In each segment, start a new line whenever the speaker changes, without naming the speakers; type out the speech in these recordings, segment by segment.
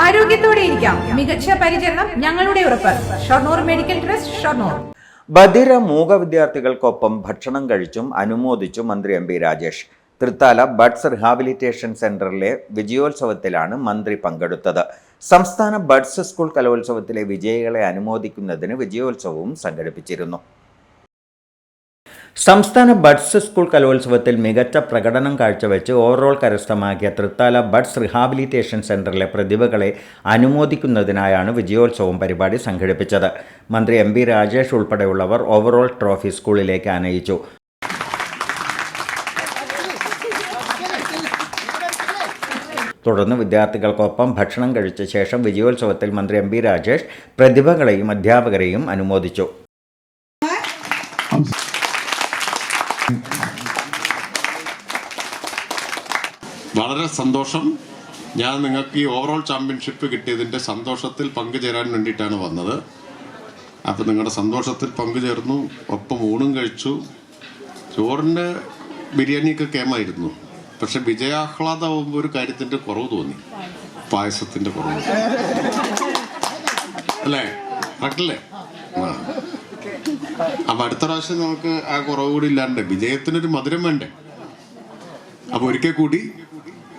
ആരോഗ്യത്തോടെ ഇരിക്കാം. മികച്ച പരിചരണം ഞങ്ങളുടെ ഉറപ്പ്. Shoranur medical trust, Shoranur.
ബധിര മൂക വിദ്യാർത്ഥികൾക്കൊപ്പം ഭക്ഷണം കഴിച്ചും അനുമോദിച്ചു മന്ത്രി M P Rajesh. Thrithala buds rehabilitation സെന്ററിലെ വിജയോത്സവത്തിലാണ് മന്ത്രി പങ്കെടുത്തത്. സംസ്ഥാന ബഡ്സ് സ്കൂൾ കലോത്സവത്തിലെ വിജയികളെ അനുമോദിക്കുന്നതിന് വിജയോത്സവവും സംഘടിപ്പിച്ചിരുന്നു. സംസ്ഥാന ബഡ്സ് സ്കൂൾ കലോത്സവത്തിൽ മികച്ച പ്രകടനം കാഴ്ചവെച്ച് ഓവറോൾ കരസ്ഥമാക്കിയ തൃത്താല ബഡ്സ് റിഹാബിലിറ്റേഷൻ സെന്ററിലെ പ്രതിഭകളെ അനുമോദിക്കുന്നതിനായാണ് വിജയോത്സവം പരിപാടി സംഘടിപ്പിച്ചത്. മന്ത്രി എം പി രാജേഷ് ഉൾപ്പെടെയുള്ളവർ ഓവറോൾ ട്രോഫി സ്കൂളിലേക്ക് ആനയിച്ചു. തുടർന്ന് വിദ്യാർത്ഥികൾക്കൊപ്പം ഭക്ഷണം കഴിച്ച ശേഷം വിജയോത്സവത്തിൽ മന്ത്രി എം പി രാജേഷ് പ്രതിഭകളെയും അധ്യാപകരെയും അനുമോദിച്ചു.
വളരെ സന്തോഷം. ഞാൻ നിങ്ങൾക്ക് ഈ ഓവറോൾ ചാമ്പ്യൻഷിപ്പ് കിട്ടിയതിൻ്റെ സന്തോഷത്തിൽ പങ്കുചേരാൻ വേണ്ടിയിട്ടാണ് വന്നത്. അപ്പോൾ നിങ്ങളുടെ സന്തോഷത്തിൽ പങ്കുചേർന്നു, ഒപ്പം ഊണും കഴിച്ചു. ചോറിൻ്റെ ബിരിയാണിയൊക്കെ കേമായിരുന്നു. പക്ഷെ വിജയാഹ്ലാദമാകുമ്പോൾ ഒരു കാര്യത്തിൻ്റെ കുറവ് തോന്നി, പായസത്തിൻ്റെ കുറവ്. അല്ലേ? കറക്റ്റല്ലേ? അപ്പം അടുത്ത പ്രാവശ്യം നമുക്ക് ആ കുറവ് കൂടി ഇല്ലാണ്ട് വിജയത്തിനൊരു മധുരം വേണ്ടേ? അപ്പോൾ ഒരിക്കൽ കൂടി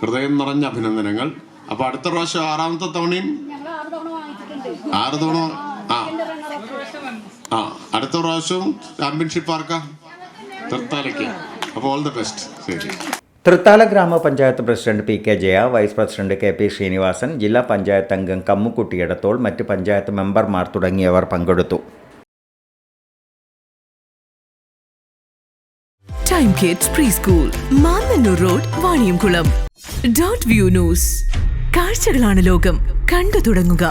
ഹൃദയം നിറഞ്ഞ അഭിനന്ദനങ്ങൾ. അപ്പൊ അടുത്ത പ്രാവശ്യം 6ാമത്തെ തവണയും 6 തവണ അടുത്ത പ്രാവശ്യവും ചാമ്പ്യൻഷിപ്പ് ആർക്കാം? തൃത്താലയ്ക്ക്. അപ്പോൾ ഓൾ ദ ബെസ്റ്റ്. ശരി.
തൃത്താല ഗ്രാമപഞ്ചായത്ത് president P K Jaya, vice president K P Srinivasan, ജില്ലാ പഞ്ചായത്ത് അംഗം കമ്മുക്കുട്ടി എടത്തോൾ, മറ്റ് പഞ്ചായത്ത് മെമ്പർമാർ തുടങ്ങിയവർ പങ്കെടുത്തു.
Time kids pre school, Mannannur road, Vaniyamkulam. Dot view news. കാഴ്ചകളാണ് ലോകം. കണ്ടു തുടങ്ങുക.